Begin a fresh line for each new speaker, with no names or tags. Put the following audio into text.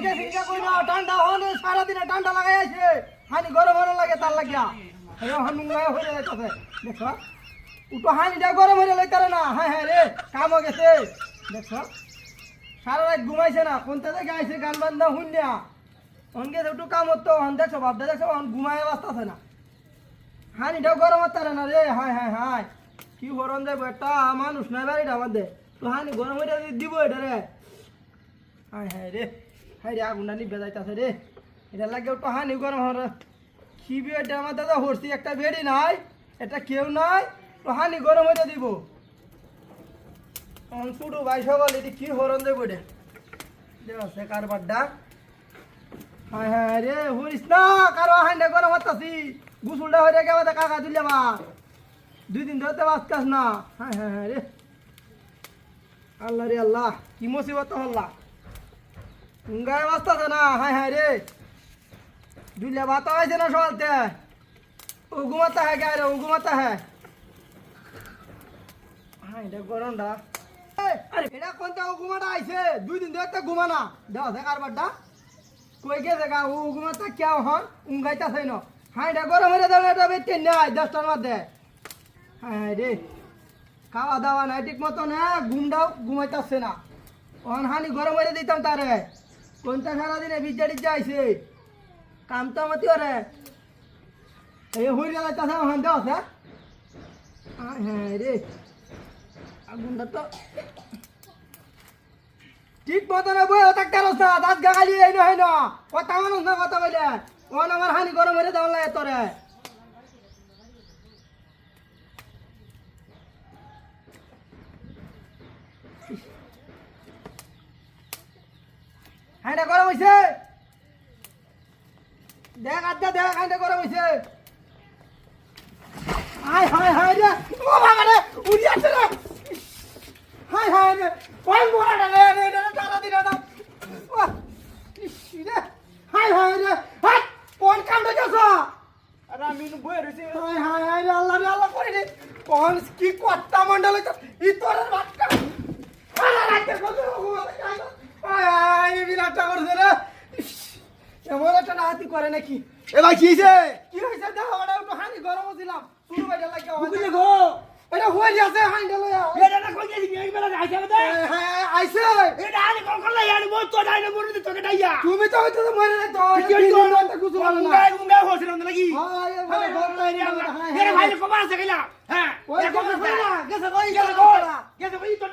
গেছে কি কই না ঠান্ডা হনে সারা দিনে ঠান্ডা লাগাই আছে হানি গরম হনে লাগে তার লাগিয়া এই হানুঙ্গায় হয়ে যাইতাছে দেখছো উটো হানিটা গরম হয়ে লইতারে না হ্যাঁ হ্যাঁ রে কাম হয়ে গেছে দেখছো সারা রাত ঘুমাইছে না কোনটা থেকে আইছে গান বান্ধা হুন্যা অন গেছে একটু কাম হতো অন দেখছো ভাবটা দেখছো অন ঘুমায় বাঁচতাছে না হানিটাও গরম হতারে না রে হায় হায় হায় কি গরম যাবো একটা মানুষ নাই বাড়িটা আমাদের তো হানি গরম হয়ে দিব এটা রে হায় হায় রে আগুনটা নিবে যাইতাছে রে এটা লাগে একটু হানি গরম হরে কি এটা আমার দাদা হরছি একটা বেড়ি নাই এটা কেউ নাই তো হানি গরম হয়ে দিব ছোট ভাই সকল এটি কি হরণ দেবো রে দেওয়া কারবারটা হ্যাঁ হ্যাঁ রে হরিস না কারো হাইন্ডা গরম হতাছি গুসুলটা হয়ে রেখে আমাদের কাকা তুলে বা 2 দিন ধরতে বাঁচতাস না হ্যাঁ হ্যাঁ হ্যাঁ রে আল্লাহ রে আল্লাহ কি মুসিবত হল্লা গায়ে বাঁচতাছে না হ্যাঁ হ্যাঁ রে দুলে বাতা হয়েছে না সকালতে ও ঘুমাতা হ্যাঁ গায়ে রে ও ঘুমাতা হ্যাঁ হ্যাঁ এটা গরমটা আরে এটা কোনটা ও ঘুমাটা আইছে 2 দিন ধরে ঘুমানা দেওয়া আছে কারবারটা কই গেছে গা ও ঘুমাতা কেউ হন উঙ্গাইতাছে না হ্যাঁ এটা গরম হয়ে যাবে এটা বেটে নাই 10টার মধ্যে হ্যাঁ রে খাওয়া দাওয়া নাই ঠিক মতো না ঘুমটাও ঘুমাইতেছে না অন হানি গরম হয়ে দিতাম তারে কোনটা সারাদিনে বিজ্জা টিজ্জা আইছে কাম তো মতি ওরে এই হইরে যাইতাছে হন দেওয়া আছে হ্যাঁ রে আগুনটা তো ঠিক মতো না বই থাকতে পারস না দাঁত গাগালি এই নয় না কথা মানুষ না কথা বলে অন আমার হানি গরম হয়ে দেওয়া লাগে তোরে হাইটা গরম হয়েছে দেখ আড্ডা দেখ হাইটা গরম হয়েছে হাই হাই হাই রে ও বাবা রে উড়ি আসছে রে হাই হাই রে কোন গোড়াটা রে রে রে সারা দিন না রে হাই হাই রে হাই কোন কামটা করছ আরে আমি বই রইছি হাই হাই হাই রে আল্লাহ করে রে কোন কি কত্তা মন্ডল ই তোরের বাচ্চা আরে রাতে কত বিরাটটা করছে রে এমন একটা নাতি করে নাকি এ ভাই কি হয়েছে দেখো ওটা একটু হানি গরম ছিলাম শুরু বাইটা লাগে বুঝলে গো এটা হয়ে যাচ্ছে হাইন্ডা লয়া এটা না কই গেছি এই বেলা আইছে আমাদের হ্যাঁ আইছে এটা আনি কোন কোন লাই আনি বল তো ডাইনে মরে দিতে তোকে ডাইয়া তুমি তো হইতো মরে না তো কি তো কিছু ভালো না গুঙ্গা হইছিল নাকি হ্যাঁ এর ভাই কবার আছে গেলা হ্যাঁ ওই কবার না গেছে কই তো